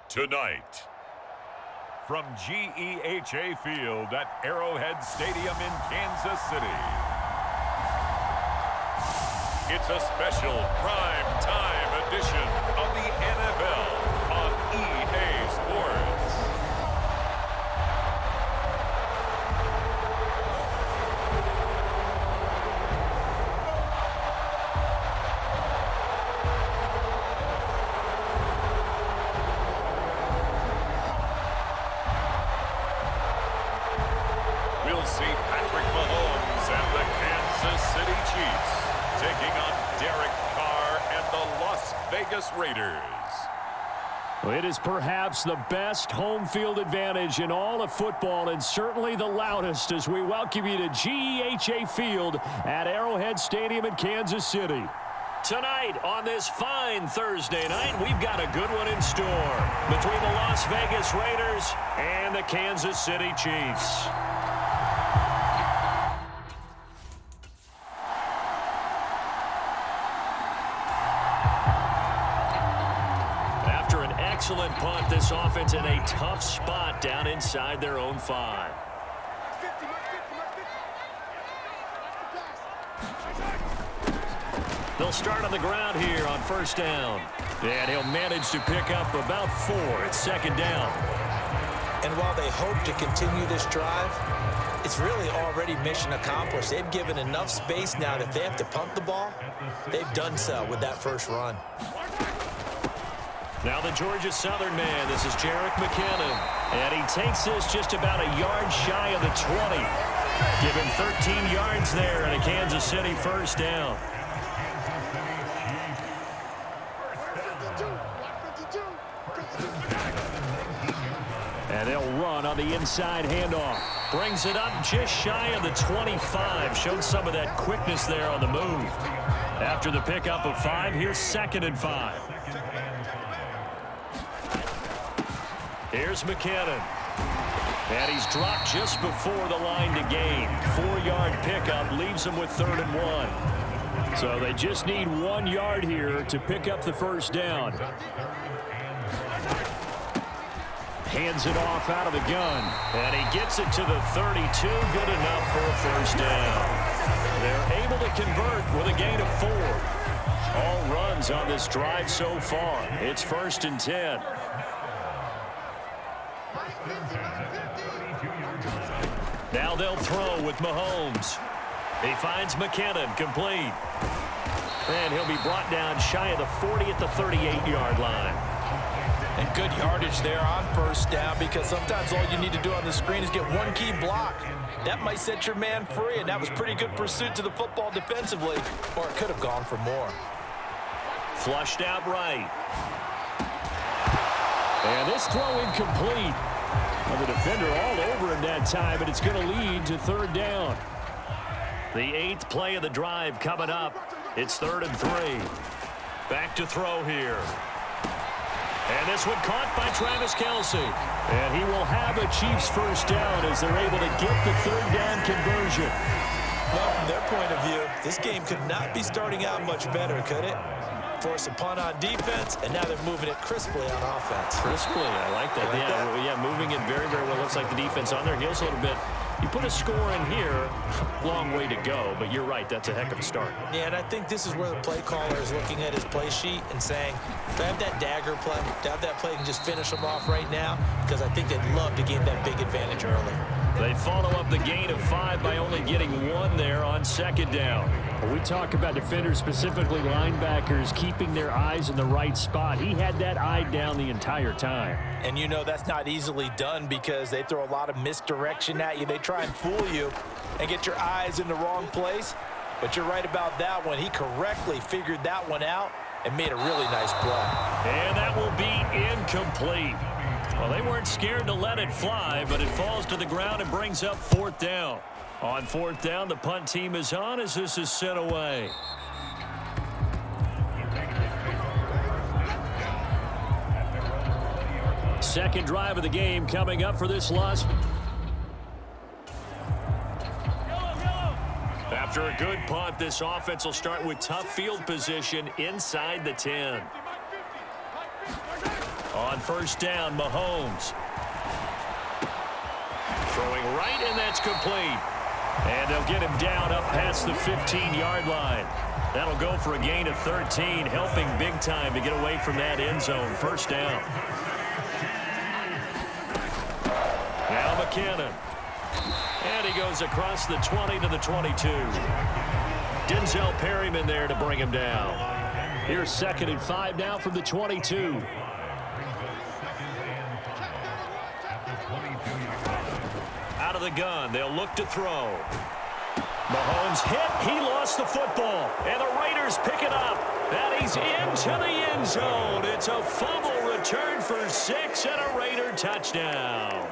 Tonight, from GEHA Field at Arrowhead Stadium in Kansas City, it's a special prime time edition of the NFL on EA Sports. We'll see Patrick Mahomes and the Kansas City Chiefs taking on Derek Carr and the Las Vegas Raiders. Well, it is perhaps the best home field advantage in all of football, and certainly the loudest, as we welcome you to GEHA Field at Arrowhead Stadium in Kansas City. Tonight, on this fine Thursday night, we've got a good one in store between the Las Vegas Raiders and the Kansas City Chiefs. After an excellent punt, this offense in a tough spot down inside their own 5. They'll start on the ground here on first down. And he'll manage to pick up about 4 at second down. And while they hope to continue this drive, it's really already mission accomplished. They've given enough space now that if they have to punt the ball, they've done so with that first run. Now the Georgia Southern man, this is Jerick McKinnon. And he takes this just about a yard shy of the 20. Give him 13 yards there and a Kansas City first down. And they'll run on the inside handoff. Brings it up just shy of the 25. Showed some of that quickness there on the move. After the pickup of 5, here's 2nd and 5. Here's McKinnon. And he's dropped just before the line to gain. 4-yard pickup leaves him with 3rd and 1. So they just need 1 yard here to pick up the first down. Hands it off out of the gun. And he gets it to the 32. Good enough for a first down. They're able to convert with a gain of 4. All runs on this drive so far. It's 1st and 10. Now they'll throw with Mahomes. He finds McKinnon, complete. And he'll be brought down shy of the 40 at the 38-yard line. And good yardage there on first down, because sometimes all you need to do on the screen is get one key block. That might set your man free, and that was pretty good pursuit to the football defensively, or it could have gone for more. Flushed out right. And this throw incomplete. And the defender all over him that time, and it's going to lead to 3rd down. The 8th play of the drive coming up. It's 3rd and 3. Back to throw here. And this one caught by Travis Kelce. And he will have a Chiefs first down as they're able to get the 3rd down conversion. Well, from their point of view, this game could not be starting out much better, could it? Force a punt on defense, and now they're moving it crisply on offense. Crisply, I like that. Yeah, moving it very, very well. Looks like the defense on their heels a little bit. You put a score in here, long way to go, but you're right, that's a heck of a start. Yeah, and I think this is where the play caller is looking at his play sheet and saying, do I have that dagger play? Do I have that play and just finish them off right now? Because I think they'd love to gain that big advantage early. They follow up the gain of 5 by only getting 1 there on 2nd down. When we talk about defenders, specifically linebackers, keeping their eyes in the right spot, he had that eye down the entire time. And you know that's not easily done because they throw a lot of misdirection at you. They try and fool you and get your eyes in the wrong place. But you're right about that one. He correctly figured that one out and made a really nice play. And that will be incomplete. Well, they weren't scared to let it fly, but it falls to the ground and brings up 4th down. On 4th down, the punt team is on as this is sent away. Second drive of the game coming up for this loss. After a good punt, this offense will start with tough field position inside the 10. On 1st down, Mahomes. Throwing right, and that's complete. And they'll get him down up past the 15-yard line. That'll go for a gain of 13, helping big time to get away from that end zone. 1st down. Now McKinnon. And he goes across the 20 to the 22. Denzel Perryman there to bring him down. Here's 2nd and 5 now from the 22. Out of the gun, they'll look to throw. Mahomes hit, he lost the football, and the Raiders pick it up. And he's into the end zone. It's a fumble return for 6 and a Raider touchdown.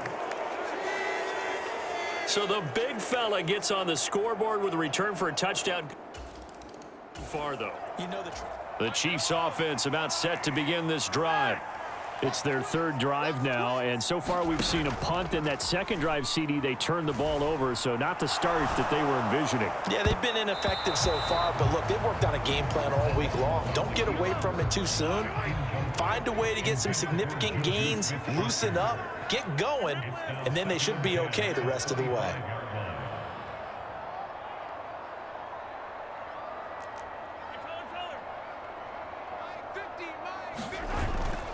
So the big fella gets on the scoreboard with a return for a touchdown. Far, though. You know the Chiefs offense about set to begin this drive. It's their 3rd drive now, and so far we've seen a punt. In that 2nd drive, CD, they turned the ball over, so not the start that they were envisioning. Yeah, they've been ineffective so far, but look, they've worked on a game plan all week long. Don't get away from it too soon. Find a way to get some significant gains, loosen up, get going, and then they should be okay the rest of the way.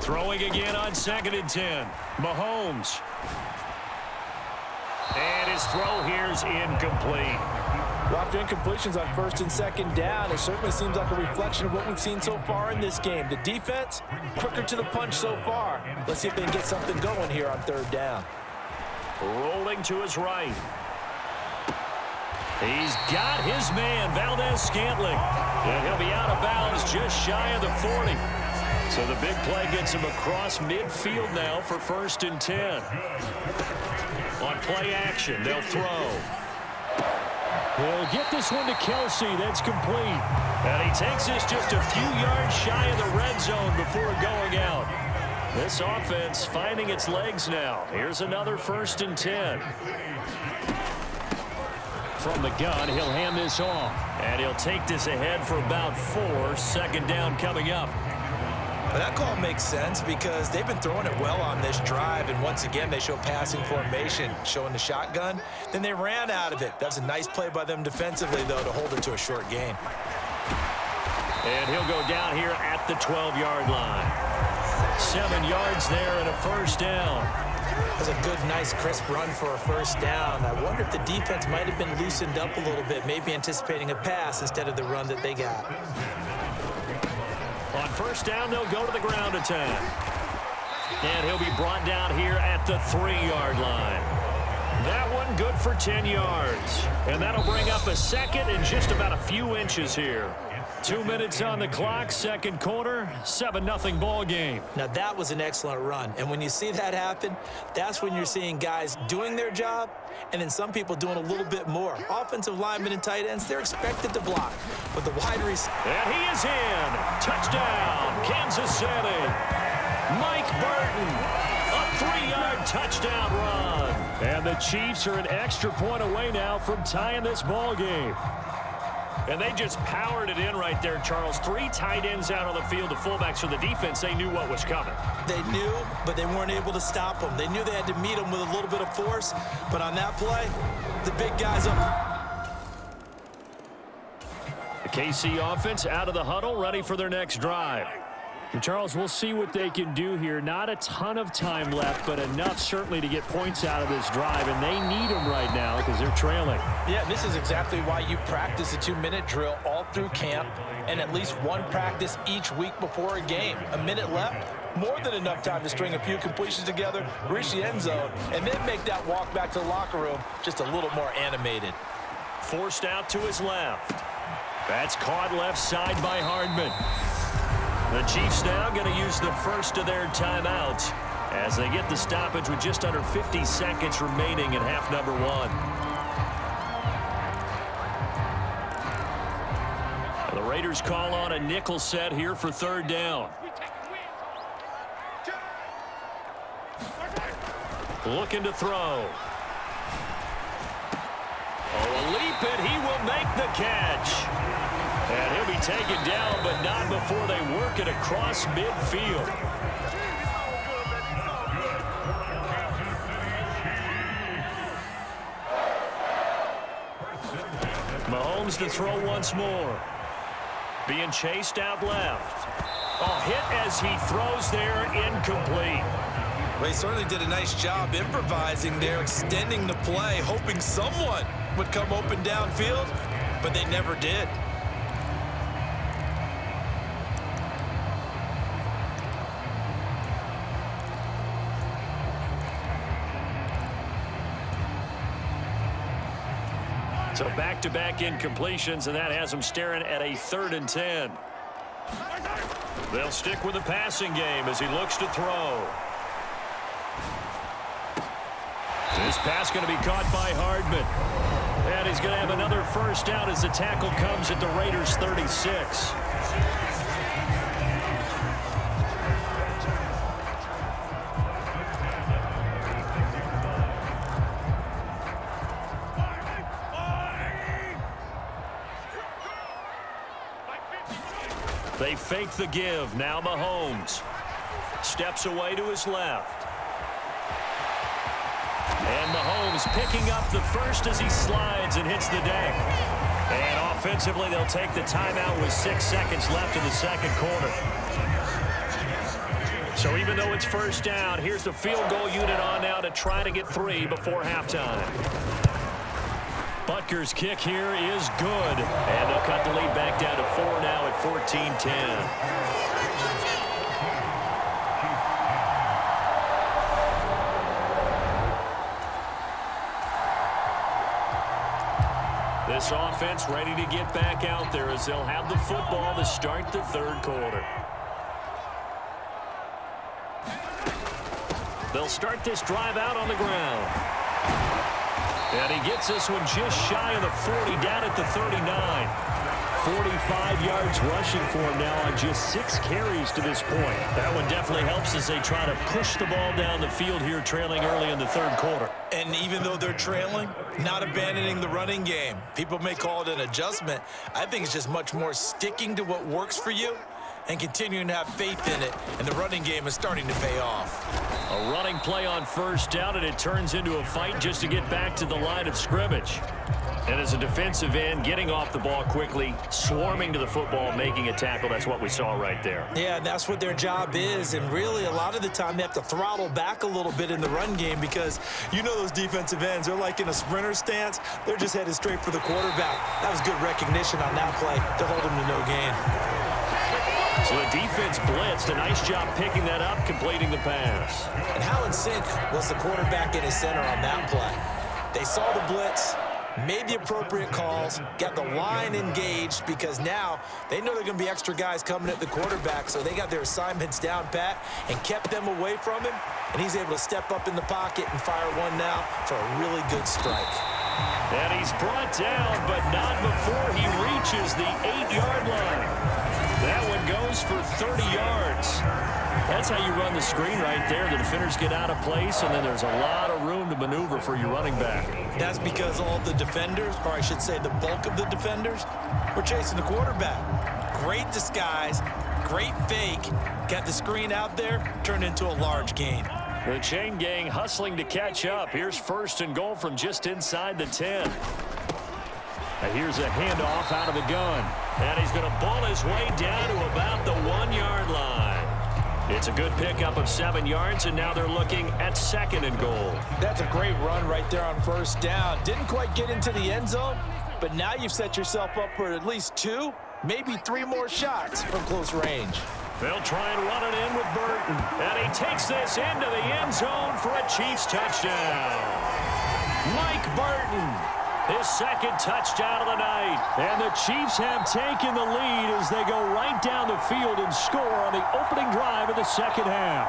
Throwing again on 2nd and 10. Mahomes. And his throw here's incomplete. Well, after incompletions on 1st and 2nd down, it certainly seems like a reflection of what we've seen so far in this game. The defense, quicker to the punch so far. Let's see if they can get something going here on 3rd down. Rolling to his right. He's got his man, Valdez-Scantling. And he'll be out of bounds just shy of the 40. So the big play gets him across midfield now for 1st and 10. On play action, they'll throw. He'll get this one to Kelsey. That's complete. And he takes this just a few yards shy of the red zone before going out. This offense finding its legs now. Here's another 1st and 10. From the gun, he'll hand this off. And he'll take this ahead for about 4. 2nd down coming up. But that call makes sense because they've been throwing it well on this drive, and once again they show passing formation, showing the shotgun. Then they ran out of it. That was a nice play by them defensively, though, to hold it to a short gain. And he'll go down here at the 12-yard line. 7 yards there and a 1st down. That's a good, nice, crisp run for a 1st down. I wonder if the defense might have been loosened up a little bit, maybe anticipating a pass instead of the run that they got. On 1st down, they'll go to the ground attack. And he'll be brought down here at the 3-yard line. That one good for 10 yards. And that'll bring up a 2nd and just about a few inches here. 2 minutes on the clock, 2nd quarter, 7-0 ball game. Now that was an excellent run. And when you see that happen, that's when you're seeing guys doing their job and then some people doing a little bit more. Offensive linemen and tight ends, they're expected to block. But the wide receiver. And he is in. Touchdown, Kansas City. Mike Burton, a 3-yard touchdown run. And the Chiefs are an extra point away now from tying this ball game. And they just powered it in right there, Charles. 3 tight ends out on the field, the fullbacks for the defense. They knew what was coming. They knew, but they weren't able to stop them. They knew they had to meet them with a little bit of force. But on that play, the big guys up. The KC offense out of the huddle, ready for their next drive. And Charles, we'll see what they can do here. Not a ton of time left, but enough certainly to get points out of this drive, and they need them right now because they're trailing. Yeah, this is exactly why you practice a 2-minute drill all through camp and at least one practice each week before a game. A minute left, more than enough time to string a few completions together, reach the end zone, and then make that walk back to the locker room just a little more animated. Forced out to his left. That's caught left side by Hardman. The Chiefs now going to use the first of their timeouts as they get the stoppage with just under 50 seconds remaining in half number one. The Raiders call on a nickel set here for third down. Looking to throw. Oh, a leap, and he will make the catch. And he'll be taken down, but not before they work it across midfield. Mahomes to throw once more. Being chased out left. A hit as he throws there, incomplete. Well, he certainly did a nice job improvising there, extending the play, hoping someone would come open downfield, but they never did. So back-to-back incompletions, and that has them staring at a 3rd and 10. They'll stick with the passing game as he looks to throw. This pass going to be caught by Hardman. And he's going to have another first down as the tackle comes at the Raiders' 36. They fake the give. Now Mahomes steps away to his left. And Mahomes picking up the first as he slides and hits the deck. And offensively, they'll take the timeout with 6 seconds left in the second quarter. So even though it's first down, here's the field goal unit on now to try to get 3 before halftime. Butker's kick here is good. And they'll cut the lead back down to 4 now at 14-10. This offense ready to get back out there as they'll have the football to start the third quarter. They'll start this drive out on the ground. And he gets this one just shy of the 40, down at the 39. 45 yards rushing for him now on just 6 carries to this point. That one definitely helps as they try to push the ball down the field here, trailing early in the third quarter. And even though they're trailing, not abandoning the running game. People may call it an adjustment. I think it's just much more sticking to what works for you and continuing to have faith in it. And the running game is starting to pay off. A running play on first down, and it turns into a fight just to get back to the line of scrimmage. And as a defensive end, getting off the ball quickly, swarming to the football, making a tackle, that's what we saw right there. Yeah, that's what their job is. And really, a lot of the time, they have to throttle back a little bit in the run game because you know those defensive ends, they're like in a sprinter stance. They're just headed straight for the quarterback. That was good recognition on that play to hold him to no gain. So the defense blitzed. A nice job picking that up, completing the pass. And how in sync was the quarterback in his center on that play? They saw the blitz, made the appropriate calls, got the line engaged because now they know they're going to be extra guys coming at the quarterback, so they got their assignments down pat and kept them away from him, and he's able to step up in the pocket and fire one now for a really good strike. And he's brought down, but not before he reaches the 8-yard line. That one goes for 30 yards. That's how you run the screen right there. The defenders get out of place, and then there's a lot of room to maneuver for your running back. That's because all the defenders, or I should say the bulk of the defenders, were chasing the quarterback. Great disguise, great fake. Got the screen out there, turned into a large gain. The chain gang hustling to catch up. Here's 1st and goal from just inside the 10. And here's a handoff out of the gun. And he's going to ball his way down to about the 1-yard line. It's a good pickup of 7 yards, and now they're looking at 2nd and goal. That's a great run right there on first down. Didn't quite get into the end zone, but now you've set yourself up for at least 2, maybe 3 more shots from close range. They'll try and run it in with Burton. And he takes this into the end zone for a Chiefs touchdown. Mike Burton, his 2nd touchdown of the night. And the Chiefs have taken the lead as they go right down the field and score on the opening drive of the second half.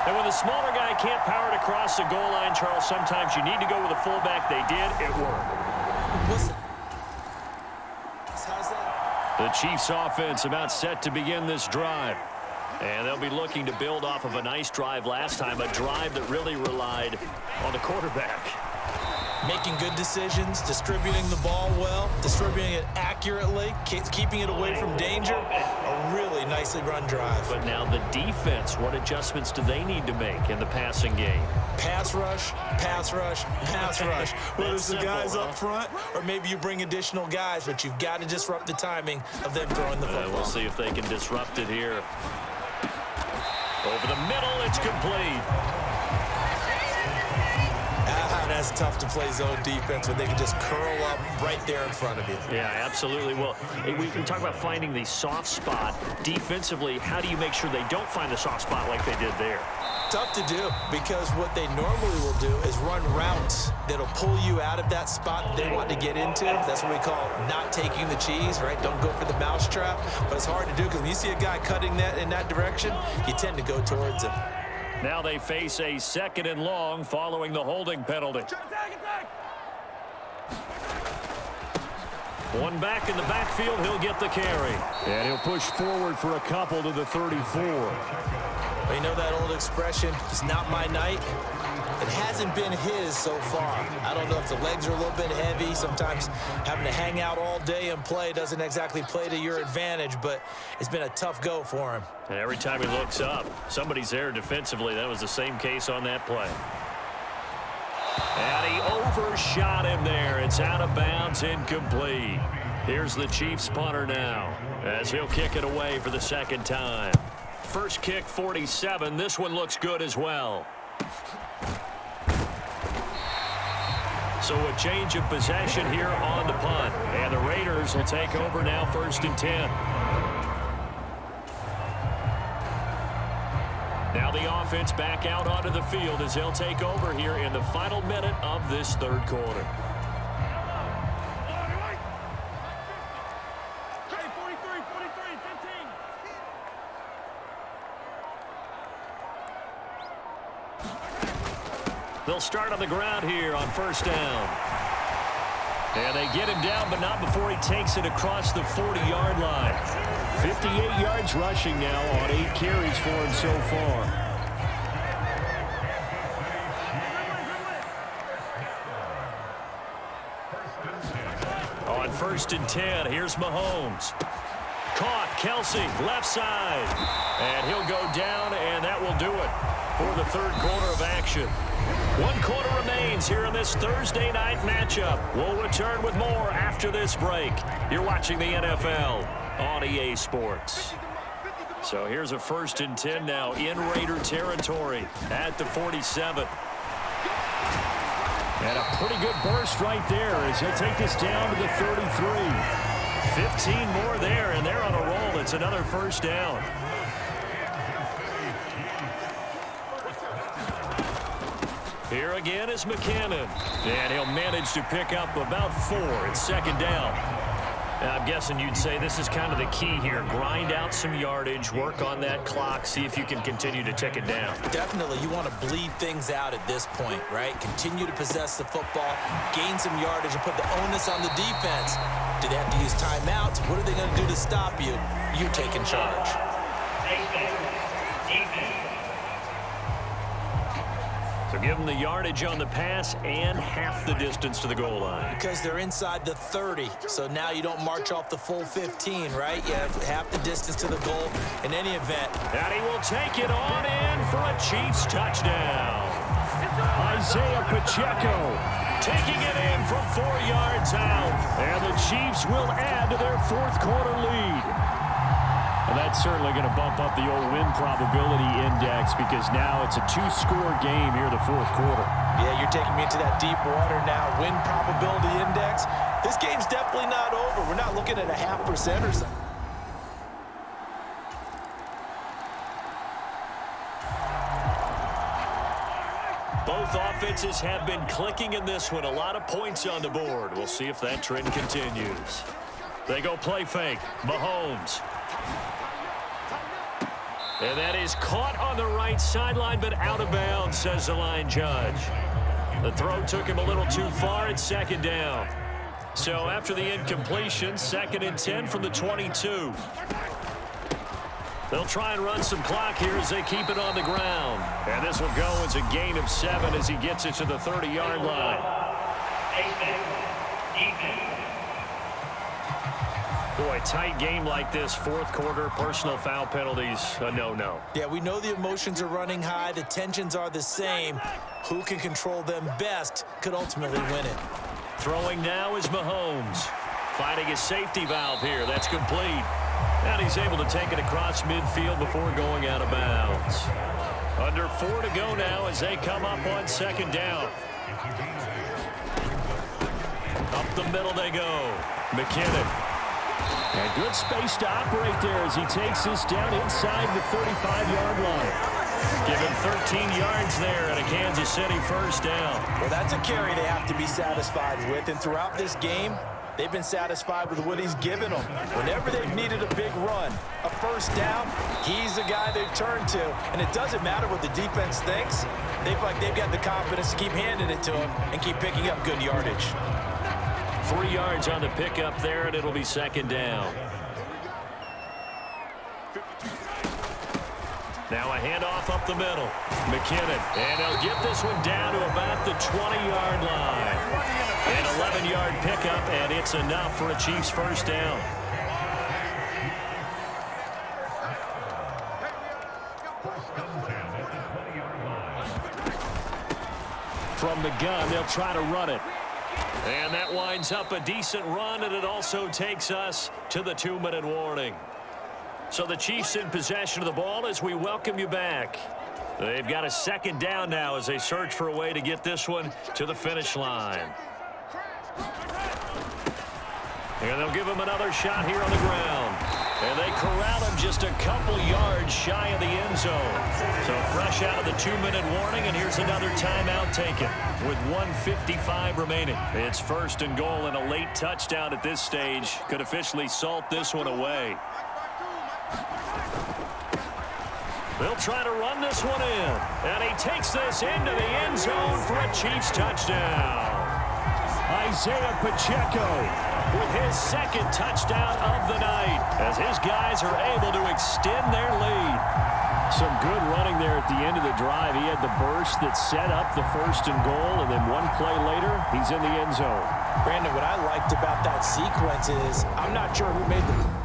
And when the smaller guy can't power it across the goal line, Charles, sometimes you need to go with a fullback. They did. It worked. How's that? The Chiefs offense about set to begin this drive. And they'll be looking to build off of a nice drive last time, a drive that really relied on the quarterback. Making good decisions, distributing the ball well, distributing it accurately, keeping it away from danger. A really nicely run drive. But now the defense, what adjustments do they need to make in the passing game? Pass rush, pass rush, pass rush. Whether it's the guys up front or maybe you bring additional guys, but you've got to disrupt the timing of them throwing the football. We'll see if they can disrupt it here. Over the middle, it's complete. That's tough to play zone defense when they can just curl up right there in front of you. Yeah, absolutely. Well, we talk about finding the soft spot. Defensively, how do you make sure they don't find the soft spot like they did there? Tough to do, because what they normally will do is run routes that'll pull you out of that spot that they want to get into. That's what we call not taking the cheese, right? Don't go for the mousetrap. But it's hard to do because when you see a guy cutting that in that direction, you tend to go towards him. Now they face a 2nd and long following the holding penalty. One back in the backfield, he'll get the carry. And he'll push forward for a couple to the 34. Well, you know that old expression, it's not my night? It hasn't been his so far. I don't know if the legs are a little bit heavy. Sometimes having to hang out all day and play doesn't exactly play to your advantage, but it's been a tough go for him. And every time he looks up, somebody's there defensively. That was the same case on that play. And he overshot him there. It's out of bounds, incomplete. Here's the Chiefs punter now, as he'll kick it away for the 2nd time. First kick, 47. This one looks good as well. So a change of possession here on the punt. And the Raiders will take over now, 1st and 10. Now the offense back out onto the field as they'll take over here in the final minute of this 3rd quarter. They'll start on the ground here on 1st down. And they get him down, but not before he takes it across the 40-yard line. 58 yards rushing now on 8 carries for him so far. On 1st and 10, here's Mahomes. Caught, Kelsey, left side. And he'll go down, and that will do it for the 3rd quarter of action. 1 quarter remains here in this Thursday night matchup. We'll return with more after this break. You're watching the NFL on EA Sports. So here's a 1st and 10 now in Raider territory at the 47. And a pretty good burst right there as he'll take this down to the 33. 15 more there, and they're on a roll. It's another 1st down. Here again is McKinnon. And he'll manage to pick up about 4. It's 2nd down. Now, I'm guessing you'd say this is kind of the key here. Grind out some yardage, work on that clock, see if you can continue to tick it down. Definitely, you want to bleed things out at this point, right? Continue to possess the football, gain some yardage, and put the onus on the defense. Do they have to use timeouts? What are they going to do to stop you? You're taking charge. So give them the yardage on the pass and half the distance to the goal line. Because they're inside the 30, so now you don't march off the full 15, right? You have half the distance to the goal in any event. And he will take it on in for a Chiefs touchdown. Isaiah Pacheco taking it in from 4 yards out. And the Chiefs will add to their 4th quarter lead. And that's certainly going to bump up the old win probability index because now it's a 2-score game here in the 4th quarter. Yeah, you're taking me into that deep water now. Win probability index. This game's definitely not over. We're not looking at a 0.5% or something. Both offenses have been clicking in this one. A lot of points on the board. We'll see if that trend continues. They go play fake. Mahomes. And that is caught on the right sideline, but out of bounds, says the line judge. The throw took him a little too far. It's second down. So after the incompletion, 2nd and 10 from the 22. They'll try and run some clock here as they keep it on the ground. And this will go as a gain of 7 as he gets it to the 30-yard line. Boy, tight game like this, 4th quarter, personal foul penalties, a no-no. Yeah, we know the emotions are running high. The tensions are the same. Who can control them best could ultimately win it. Throwing now is Mahomes. Finding his safety valve here. That's complete. And he's able to take it across midfield before going out of bounds. Under 4 to go now as they come up on 2nd down. Up the middle they go. McKinnon. And good space to operate there as he takes this down inside the 35-yard line. Give him 13 yards there and a Kansas City first down. Well, that's a carry they have to be satisfied with. And throughout this game, they've been satisfied with what he's given them. Whenever they've needed a big run, a first down, he's the guy they've turned to. And it doesn't matter what the defense thinks. They've got the confidence to keep handing it to him and keep picking up good yardage. 3 yards on the pickup there, and it'll be 2nd down. Now a handoff up the middle. McKinnon, and they'll get this one down to about the 20-yard line. An 11-yard pickup, and it's enough for a Chiefs first down. From the gun, they'll try to run it. And that winds up a decent run, and it also takes us to the 2-minute warning. So the Chiefs in possession of the ball as we welcome you back. They've got a 2nd down now as they search for a way to get this one to the finish line. And they'll give him another shot here on the ground. And they corral him just a couple yards shy of the end zone. So fresh out of the 2-minute warning, and here's another timeout taken with 1:55 remaining. It's 1st and goal, and a late touchdown at this stage could officially salt this one away. They'll try to run this one in, and he takes this into the end zone for a Chiefs touchdown. Isaiah Pacheco with his 2nd touchdown of the night as his guys are able to extend their lead. Some good running there at the end of the drive. He had the burst that set up the 1st and goal, and then one play later, he's in the end zone. Brandon, what I liked about that sequence is I'm not sure who made the...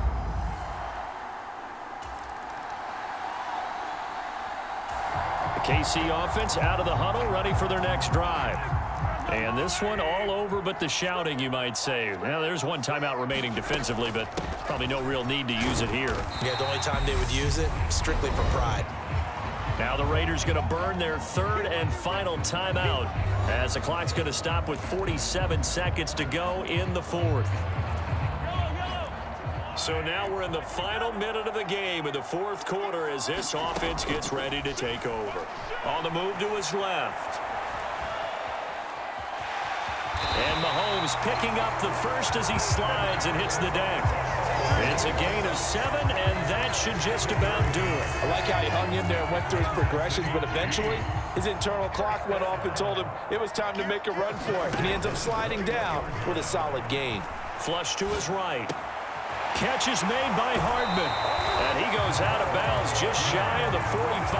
KC offense out of the huddle, ready for their next drive. And this one all over but the shouting, you might say. Well, there's one timeout remaining defensively, but probably no real need to use it here. Yeah, the only time they would use it, strictly for pride. Now the Raiders going to burn their 3rd and final timeout as the clock's going to stop with 47 seconds to go in the 4th. So now we're in the final minute of the game in the 4th quarter as this offense gets ready to take over. On the move to his left. And Mahomes picking up the first as he slides and hits the deck. It's a gain of 7, and that should just about do it. I like how he hung in there and went through his progressions, but eventually his internal clock went off and told him it was time to make a run for it, and he ends up sliding down with a solid gain. Flush to his right. Catch is made by Hardman, and he goes out of bounds just shy of the 45.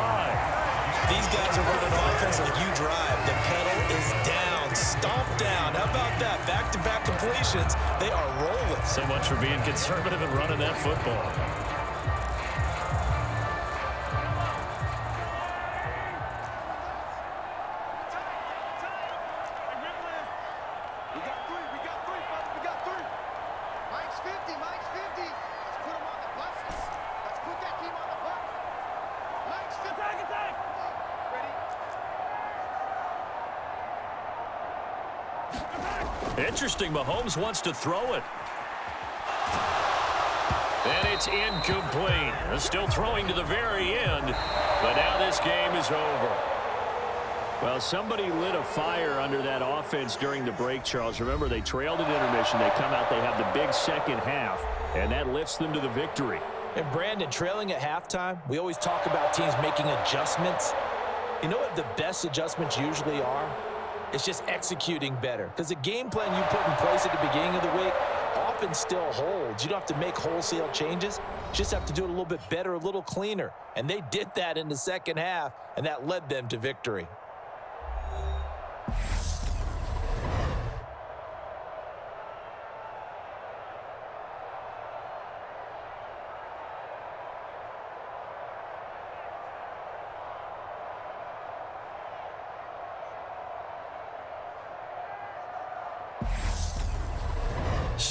These guys are running offense like you drive. The pedal is down, stomped down. How about that? Back-to-back completions. They are rolling. So much for being conservative and running that football. Interesting, Mahomes wants to throw it. And it's incomplete. Still throwing to the very end, but now this game is over. Well, somebody lit a fire under that offense during the break, Charles. Remember, they trailed at intermission. They come out, they have the big second half, and that lifts them to the victory. And Brandon, trailing at halftime, we always talk about teams making adjustments. You know what the best adjustments usually are? It's just executing better. Because the game plan you put in place at the beginning of the week often still holds. You don't have to make wholesale changes. You just have to do it a little bit better, a little cleaner. And they did that in the second half, and that led them to victory.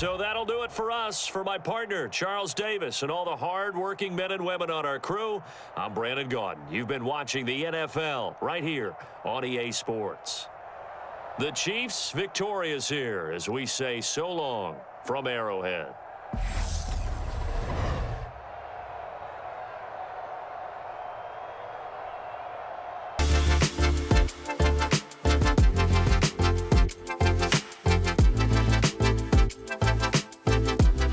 So that'll do it for us. For my partner, Charles Davis, and all the hard-working men and women on our crew, I'm Brandon Gaudin. You've been watching the NFL right here on EA Sports. The Chiefs victorious here as we say so long from Arrowhead.